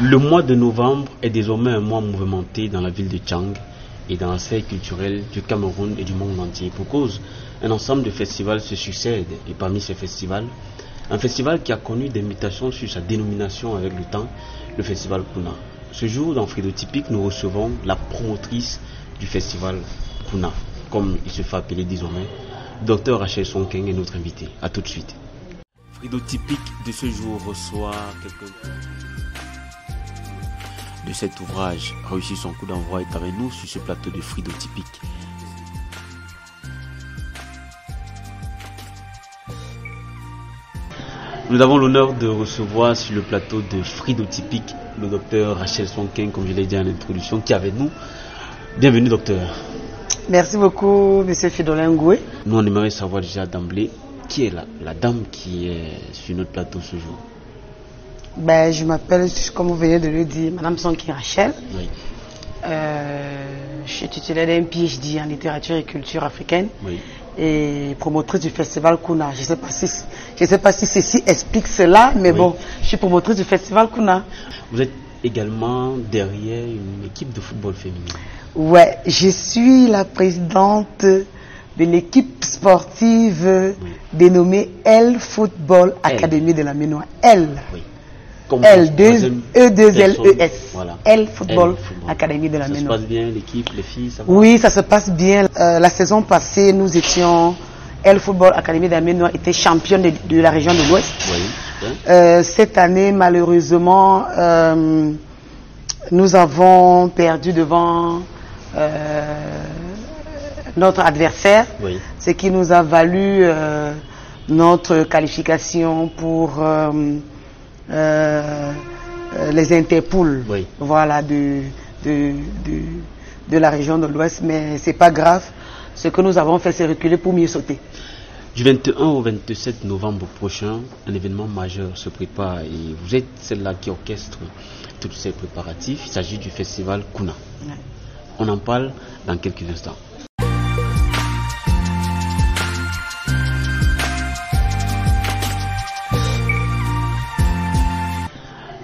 Le mois de novembre est désormais un mois mouvementé dans la ville de Tchang et dans la sphère culturelle du Cameroun et du monde entier. Pour cause, un ensemble de festivals se succèdent et parmi ces festivals, un festival qui a connu des mutations sur sa dénomination avec le temps, le festival Kuna. Ce jour, dans Fridotypique, nous recevons la promotrice du festival Kuna, comme il se fait appeler désormais. Dr Rachel Sonkeng est notre invité. A tout de suite. Fridotypique de ce jour reçoit quelqu'un de cet ouvrage, réussi son coup d'envoi, est avec nous sur ce plateau de Fridotypique. Nous avons l'honneur de recevoir sur le plateau de Fridotypique le docteur Rachel Sonkeng, comme je l'ai dit en introduction, qui est avec nous. Bienvenue, docteur. Merci beaucoup, monsieur Fridolin Ngoué. Nous, on aimerait savoir déjà d'emblée qui est la dame qui est sur notre plateau ce jour. Je m'appelle, comme vous venez de le dire, Madame Sonkeng Rachel. Oui. Je suis titulaire d'un PhD en littérature et culture africaine. Oui. Et promotrice du festival Kuna. Je ne sais pas si ceci explique cela, mais oui. Bon, je suis promotrice du festival Kuna. Vous êtes également derrière une équipe de football féminin. Ouais, je suis la présidente de l'équipe sportive dénommée L Football Academy de la Ménois. L. Oui. E2LES. Voilà. L Football Academy de la Ménois. Ça se passe bien, l'équipe, les filles, ça va? Oui, ça se passe bien. La saison passée, nous étions... L Football Academy de la Ménois était championne de la région de l'Ouest. Oui. Cette année, malheureusement, nous avons perdu devant notre adversaire, oui. Ce qui nous a valu notre qualification pour les interpools, oui. Voilà, de la région de l'Ouest, mais c'est pas grave. Ce que nous avons fait, c'est reculer pour mieux sauter. Du 21 au 27 novembre prochain, un événement majeur se prépare et vous êtes celle-là qui orchestre tous ces préparatifs. Il s'agit du festival Kuna. Ouais. On en parle dans quelques instants.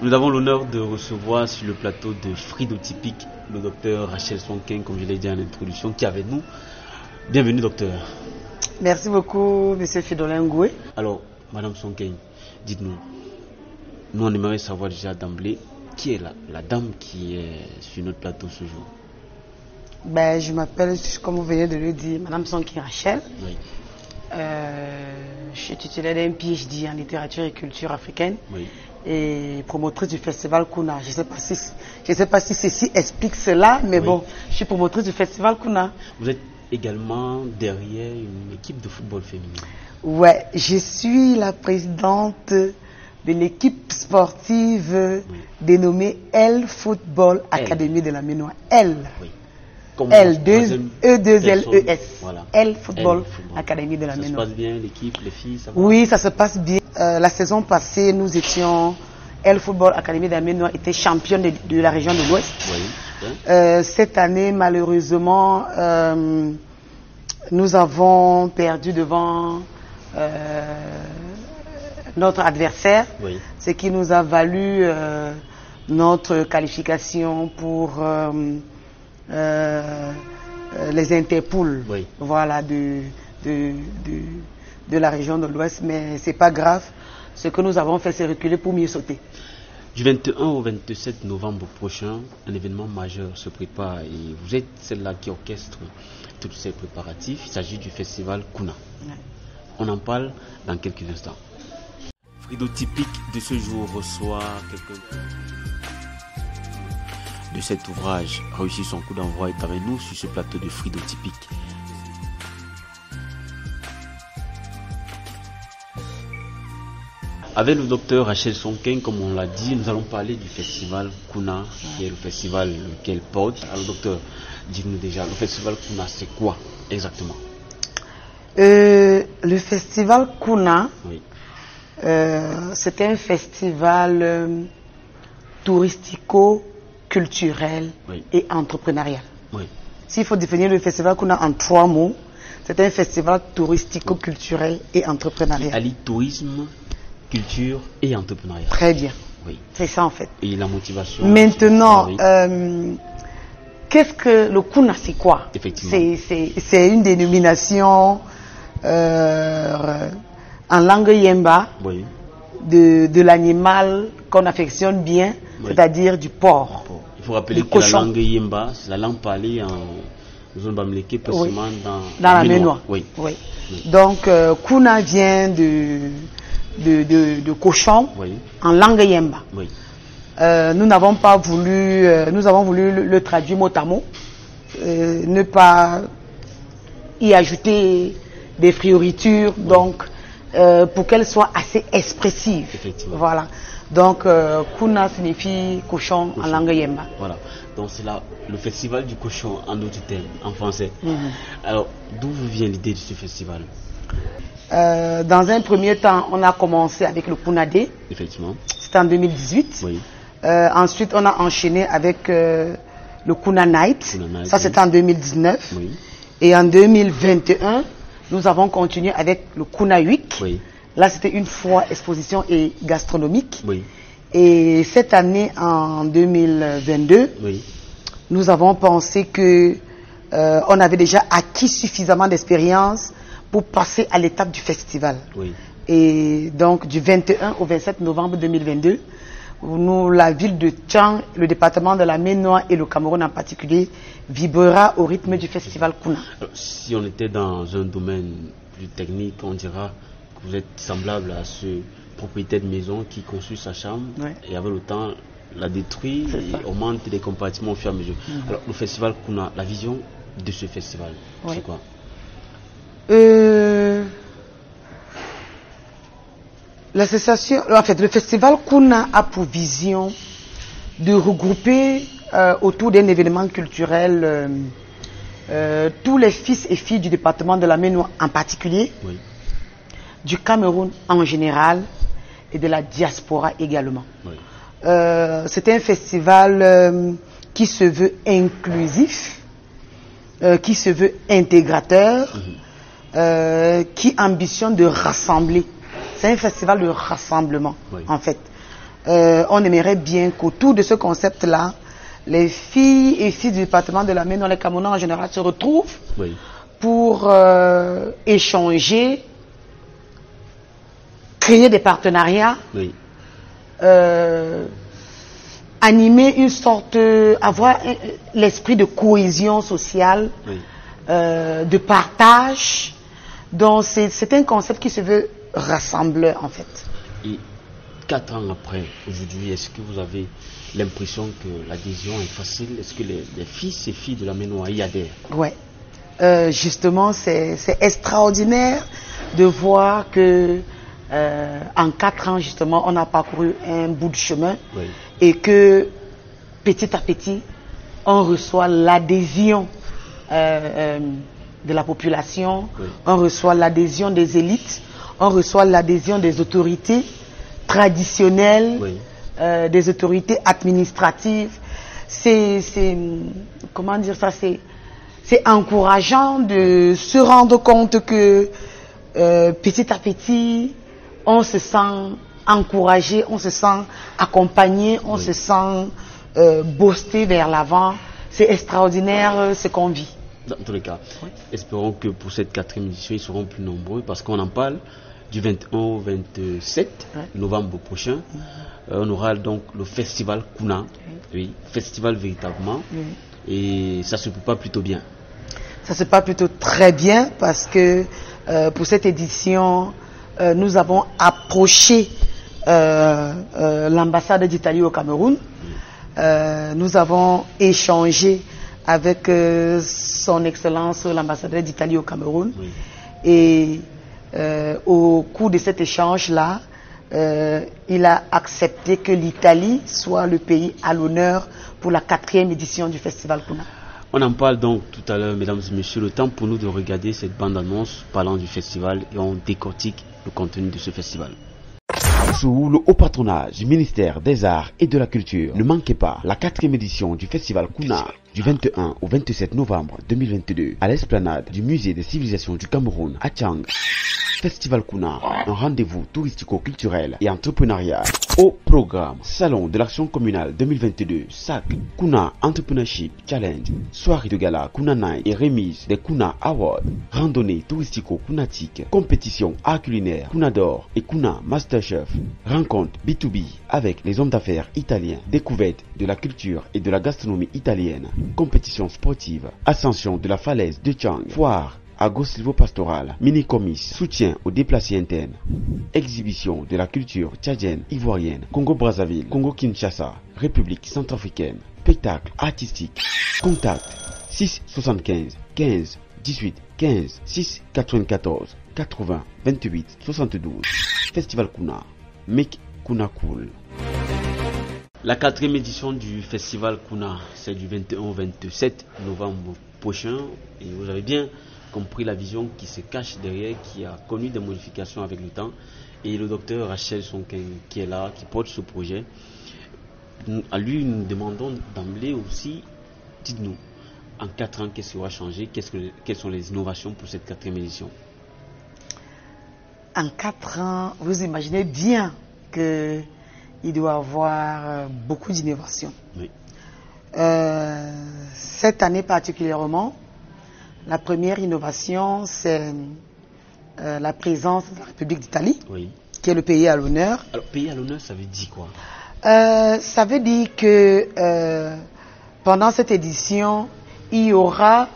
Nous avons l'honneur de recevoir sur le plateau de Fridotypique le docteur Rachel Sonkeng, comme je l'ai dit en introduction, qui est avec nous. Bienvenue, docteur. Merci beaucoup, monsieur Fridolin Ngoué. Alors, madame Sonkeng, dites-nous, nous on aimerait savoir déjà d'emblée qui est la dame qui est sur notre plateau ce jour. Je m'appelle, comme vous venez de le dire, Madame Sonkeng Rachel. Oui. Je suis titulaire d'un PhD en littérature et culture africaine. Oui. Et promotrice du festival Kuna. Je ne sais pas si ceci explique cela, mais oui. Bon, je suis promotrice du festival Kuna. Vous êtes également derrière une équipe de football féminin. Ouais, je suis la présidente de l'équipe sportive dénommée L Football Academy de la Ménois. L. Oui. E2LES. Voilà. L Football Academy de la Ménois. Ça se passe bien, l'équipe, les filles, ça va? Oui, ça se passe bien. La saison passée, nous étions... L Football Academy de la Ménois était championne de la région de l'Ouest. Oui. Cette année, malheureusement, nous avons perdu devant notre adversaire, oui. Ce qui nous a valu notre qualification pour les interpools, oui. Voilà, de la région de l'Ouest, mais c'est pas grave. Ce que nous avons fait, c'est reculer pour mieux sauter. Du 21 au 27 novembre prochain, un événement majeur se prépare et vous êtes celle-là qui orchestre tous ces préparatifs. Il s'agit du festival Kuna. Ouais. On en parle dans quelques instants. Fridotypique de ce jour reçoit quelqu'un de cet ouvrage, réussi son coup d'envoi, est avec nous sur ce plateau de Fridotypique. Avec le docteur Rachel Sonkeng, comme on l'a dit, nous allons parler du festival Kuna, qui est le festival qu'elle porte. Alors docteur, dites-nous déjà, le festival Kuna, c'est quoi exactement? Le festival Kuna, oui. C'est un festival touristico-culturel, oui. Et entrepreneurial. Oui. S'il faut définir le festival Kuna en 3 mots, c'est un festival touristico-culturel et entrepreneurial. Qui allie tourisme, culture et entrepreneuriat. Très bien. Oui. C'est ça en fait. Et la motivation. Maintenant, qu'est-ce que le Kuna, c'est quoi? Effectivement. C'est une dénomination en langue yemba Oui. de l'animal qu'on affectionne bien, c'est-à-dire du porc. Il faut rappeler que la langue yemba, c'est la langue parlée en zone bamileke, précisément dans la Ménois. Oui. Donc, Kuna vient de cochon en langue yemba. Oui. Nous n'avons pas voulu, nous avons voulu le traduire mot à mot, ne pas y ajouter des frioritures, donc pour qu'elle soit assez expressive. Voilà. Donc Kuna signifie cochon en langue yemba. Voilà. Donc c'est là le festival du cochon en d'autres termes, en français. Alors d'où vous vient l'idée de ce festival? Dans un premier temps, on a commencé avec le Kunade. Effectivement. C'était en 2018. Oui. Ensuite, on a enchaîné avec le Kuna Night. Ça, c'était en 2019. Oui. Et en 2021, nous avons continué avec le Kuna Week. Oui. Là, c'était une foire, exposition et gastronomique. Oui. Et cette année, en 2022, nous avons pensé que on avait déjà acquis suffisamment d'expérience pour passer à l'étape du festival. Oui. Et donc, du 21 au 27 novembre 2022, nous, la ville de Tchang, le département de la Ménois et le Cameroun en particulier, vibrera au rythme du festival Kuna. Alors, si on était dans un domaine plus technique, on dira que vous êtes semblable à ce propriétaire de maison qui construit sa chambre et avec le temps la détruit et augmente les compartiments au fur et à mesure. Alors, le festival Kuna, la vision de ce festival, c'est quoi? L'association, en fait, le festival Kuna a pour vision de regrouper autour d'un événement culturel tous les fils et filles du département de la Ménois en particulier, du Cameroun en général et de la diaspora également. C'est un festival qui se veut inclusif, qui se veut intégrateur, qui ambitionne de rassembler. C'est un festival de rassemblement, en fait. On aimerait bien qu'autour de ce concept-là, les filles et fils du département de la Ménois, les Camerounais en général, se retrouvent pour échanger, créer des partenariats, animer une sorte, avoir l'esprit de cohésion sociale, de partage. Donc c'est un concept qui se veut rassembleur en fait. Et 4 ans après, aujourd'hui, est-ce que vous avez l'impression que l'adhésion est facile? Est-ce que les fils et filles de la Ménois y adhèrent? Ouais. Justement, c'est extraordinaire de voir que en 4 ans, justement, on a parcouru un bout de chemin et que petit à petit, on reçoit l'adhésion de la population, on reçoit l'adhésion des élites, on reçoit l'adhésion des autorités traditionnelles, des autorités administratives. C'est comment dire ça, c'est encourageant de se rendre compte que petit à petit, on se sent encouragé, on se sent accompagné, on se sent boosté vers l'avant. C'est extraordinaire ce qu'on vit. Dans tous les cas, espérons que pour cette 4e édition, ils seront plus nombreux parce qu'on en parle du 21 au 27 novembre prochain. On aura donc le festival Kuna, festival véritablement, et ça se prépare plutôt bien. Ça se passe plutôt très bien parce que pour cette édition, nous avons approché l'ambassade d'Italie au Cameroun. Nous avons échangé avec son Excellence l'ambassadeur d'Italie au Cameroun. Et au cours de cet échange-là, il a accepté que l'Italie soit le pays à l'honneur pour la 4e édition du Festival Kuna. On en parle donc tout à l'heure, mesdames et messieurs. Le temps pour nous de regarder cette bande-annonce parlant du festival et on décortique le contenu de ce festival. Sous le haut patronage du ministère des Arts et de la Culture, ne manquez pas la 4e édition du Festival Kuna du 21 au 27 novembre 2022 à l'esplanade du Musée des Civilisations du Cameroun à Tchang. Festival Kuna, un rendez-vous touristico-culturel et entrepreneurial. Au programme, Salon de l'action communale 2022, SAC, Kuna Entrepreneurship Challenge, soirée de gala Kuna Night et remise des Kuna Awards, randonnée touristico-kunatique, compétition art culinaire, Kuna d'or et Kuna Masterchef, rencontre B2B avec les hommes d'affaires italiens, découverte de la culture et de la gastronomie italienne, compétition sportive, ascension de la falaise de Chang, foire agro-silvo-pastoral, mini-comice, soutien aux déplacés internes, exhibition de la culture tchadienne, ivoirienne, Congo-Brazzaville, Congo-Kinshasa, République centrafricaine, spectacle artistique, contact 6 75 15 18 15 6 94 80 28 72. Festival Kuna, make Kuna cool. La 4e édition du Festival Kuna, c'est du 21 au 27 novembre prochain, et vous avez bien compris la vision qui se cache derrière, qui a connu des modifications avec le temps. Et le docteur Rachel Sonken, qui est là, qui porte ce projet, à lui nous demandons d'emblée aussi, dites-nous, en 4 ans, qu'est-ce qui aura changé, quelles sont les innovations pour cette 4e édition? En 4 ans, vous imaginez bien qu'il doit y avoir beaucoup d'innovations. Oui. Cette année particulièrement, la première innovation, c'est la présence de la République d'Italie, oui, qui est le pays à l'honneur. Alors, pays à l'honneur, ça veut dire quoi? Ça veut dire que pendant cette édition, il y aura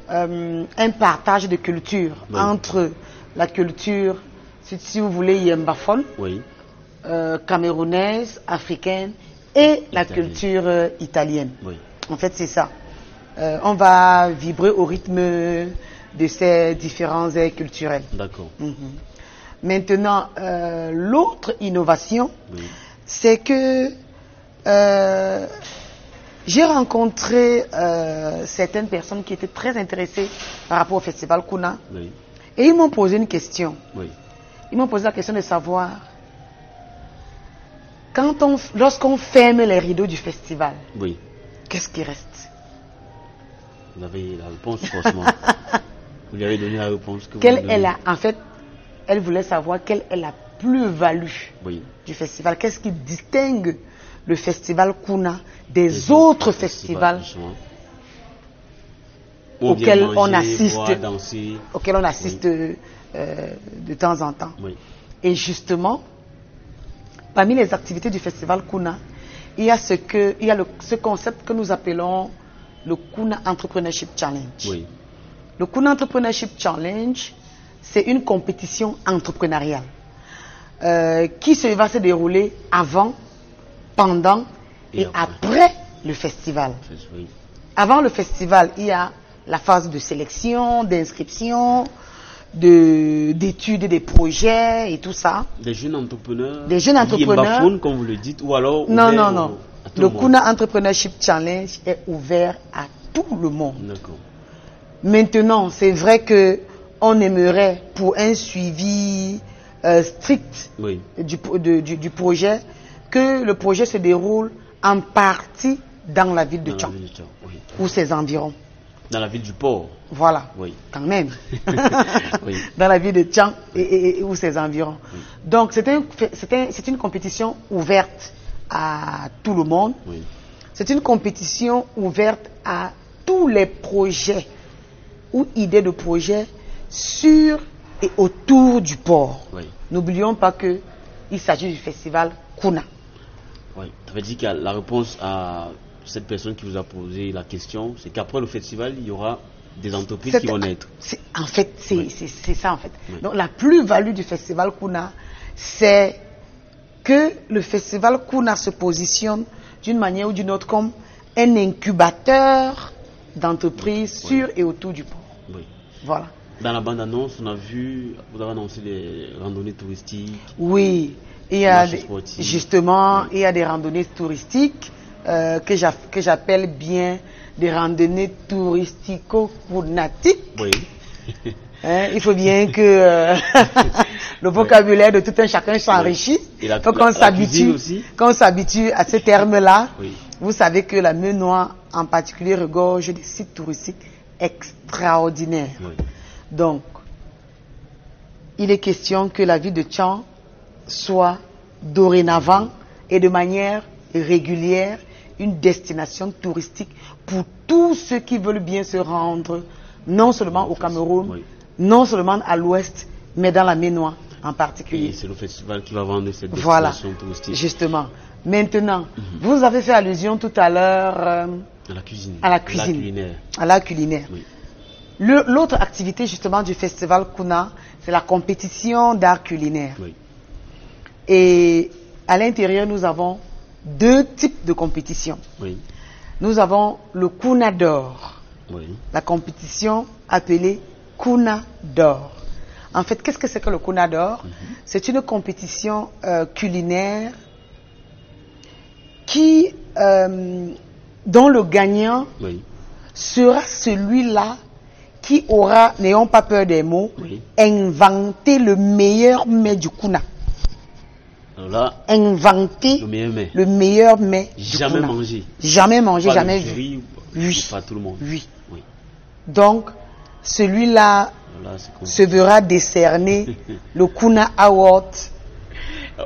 un partage de culture, oui, entre la culture, si vous voulez, Yembafol, oui, camerounaise, africaine, et la culture italienne. Oui. En fait, c'est ça. On va vibrer au rythme de ces différents airs culturels. D'accord. Maintenant, l'autre innovation, oui, c'est que j'ai rencontré certaines personnes qui étaient très intéressées par rapport au festival Kuna, oui, et ils m'ont posé une question. Oui. Ils m'ont posé la question de savoir, lorsqu'on ferme les rideaux du festival, oui, qu'est-ce qui reste? Vous avez la réponse, forcément. Vous lui avez donné la réponse. En fait, elle voulait savoir quelle est la plus-value, oui, du festival. Qu'est-ce qui distingue le festival Kuna des autres festivals auxquels on assiste, oui, de temps en temps. Oui. Et justement, parmi les activités du festival Kuna, il y a ce concept que nous appelons le Kuna Entrepreneurship Challenge. Oui. Le Kuna Entrepreneurship Challenge, c'est une compétition entrepreneuriale qui va se dérouler avant, pendant et après le festival. Oui. Avant le festival, il y a la phase de sélection, d'inscription, d'études des projets et tout ça. Des jeunes entrepreneurs. Des jeunes entrepreneurs. Comme vous le dites, ou alors. Non. Le Kuna Entrepreneurship Challenge est ouvert à tout le monde. D'accord. Maintenant, c'est vrai que on aimerait, pour un suivi strict, oui, du projet, que le projet se déroule en partie dans la ville de Tchang, oui, ou ses environs. Dans la ville du port. Voilà, oui, quand même. Oui. Dans la ville de Tchang ou ses environs. Oui. Donc, c'est une compétition ouverte à tout le monde. Oui. C'est une compétition ouverte à tous les projets ou idées de projets sur et autour du port. Oui. N'oublions pas qu'il s'agit du festival Kuna. Oui, ça veut dire que la réponse à cette personne qui vous a posé la question, c'est qu'après le festival, il y aura des entreprises qui vont naître. En fait, c'est ça en fait. Oui. Donc la plus-value du festival Kuna, c'est que le festival Kuna se positionne d'une manière ou d'une autre comme un incubateur d'entreprises, oui, sur et autour du port. Oui. Voilà. Dans la bande-annonce, on a vu, vous avez annoncé les randonnées touristiques. Oui, il y a justement, oui, il y a des randonnées touristiques que j'appelle bien des randonnées touristico-kunatiques. Oui. Il faut bien que le vocabulaire de tout un chacun s'enrichisse. Il faut qu'on s'habitue à ce terme-là. Oui. Vous savez que la Menoie en particulier regorge des sites touristiques extraordinaires. Oui. Donc, il est question que la ville de Tchang soit dorénavant et de manière régulière une destination touristique pour tous ceux qui veulent bien se rendre, non seulement au Cameroun, oui. non seulement à l'ouest, mais dans la Ménois en particulier. Et c'est le festival qui va vendre cette Voilà, destination touristique. justement. Maintenant, vous avez fait allusion tout à l'heure À la cuisine. à la cuisine, La culinaire. à la culinaire. Oui. L'autre activité justement du festival Kuna, c'est la compétition d'art culinaire. Oui. Et à l'intérieur, nous avons deux types de compétitions. Oui. Nous avons le Kuna d'or, Oui. la compétition appelée Kuna d'or. En fait, qu'est-ce que c'est que le Kuna d'or? C'est une compétition culinaire dont le gagnant Oui. sera celui-là qui aura, n'ayons pas peur des mots, Oui. inventé le meilleur mets du Kuna. Alors là, Inventé le meilleur mets. le meilleur mets du Jamais Kuna. mangé. Jamais mangé, Pas jamais le vu. jury, Oui. Pas tout le monde. Oui. Oui. Donc, celui-là Alors là, c'est comme- se verra décerner le Kuna Award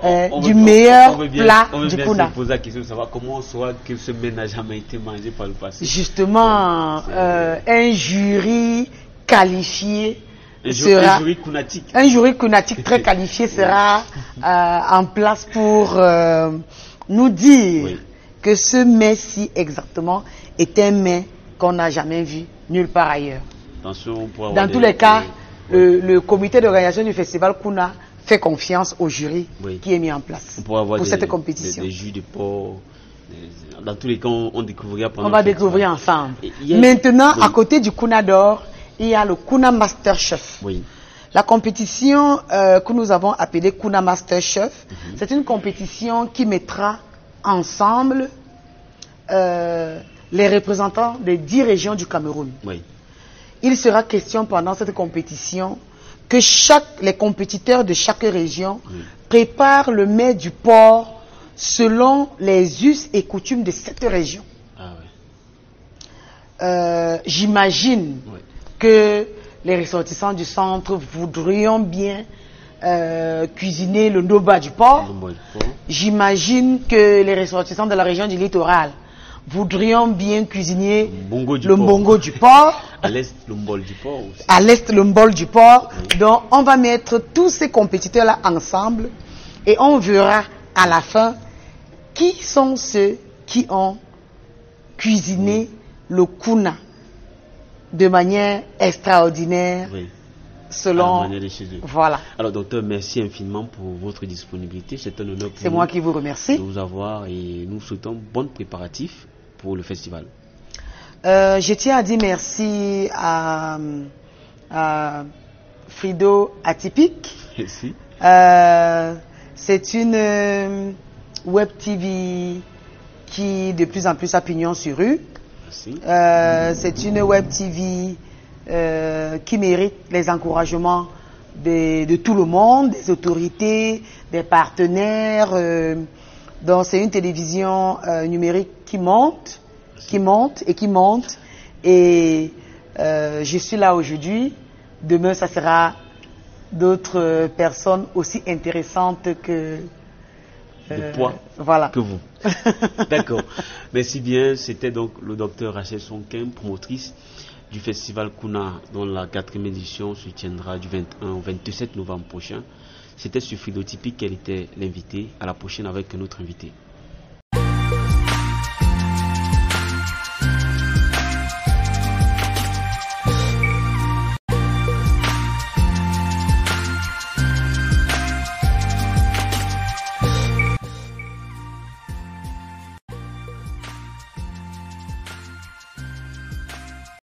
On du veut- meilleur on veut bien- plat on veut du bien Kuna. se poser la question de savoir comment on saura que ce mets n'a jamais été mangé par le passé. Justement, un jury qualifié Un sera... jury kunatique. Un jury kunatique très qualifié sera en place pour nous dire Oui. que ce mets-ci exactement est un mets qu'on n'a jamais vu nulle part ailleurs. Attention pour avoir Dans tous les cas, le comité d'organisation du festival Kuna fait confiance au jury Oui. qui est mis en place pour avoir pour cette compétition. des jus de porc. Dans tous les cas, on découvrira pendant On va le festival. découvrir ensemble. Et il y a- Maintenant, oui. à côté du Kuna d'or, il y a le Kuna Master Chef. Oui. La compétition que nous avons appelée Kuna Master Chef, c'est une compétition qui mettra ensemble les représentants des 10 régions du Cameroun. Oui. Il sera question pendant cette compétition que les compétiteurs de chaque région préparent le mets du porc selon les us et coutumes de cette région. Ah ouais. J'imagine Oui. que les ressortissants du centre voudrions bien cuisiner le noba du porc. Le mot du porc. J'imagine que les ressortissants de la région du littoral voudrions bien cuisiner Mbongo du le porc. mbongo du porc. À l'est, le mbol du porc aussi. À l'est, le mbol du porc. Donc, on va mettre tous ces compétiteurs-là ensemble et on verra à la fin qui sont ceux qui ont cuisiné le Kuna de manière extraordinaire Oui. selon... À la manière de chez eux. Voilà. Alors, docteur, merci infiniment pour votre disponibilité. C'est un honneur pour C'est nous moi qui vous remercie. de vous avoir et nous souhaitons bon préparatif pour le festival. Je tiens à dire merci à Frido Atypique. Merci. C'est une web TV qui de plus en plus a pignon sur rue. Merci. C'est une web TV qui mérite les encouragements de tout le monde, des autorités, des partenaires. Donc c'est une télévision numérique qui monte. Et je suis là aujourd'hui. Demain, ça sera d'autres personnes aussi intéressantes que... De poids voilà. que vous. D'accord. Merci bien. C'était donc le docteur Rachel Sonkin, promotrice du festival Kuna, dont la 4e édition se tiendra du 21 au 27 novembre prochain. C'était sur Frido Typique qu'elle était l'invitée. À la prochaine avec un autre invité.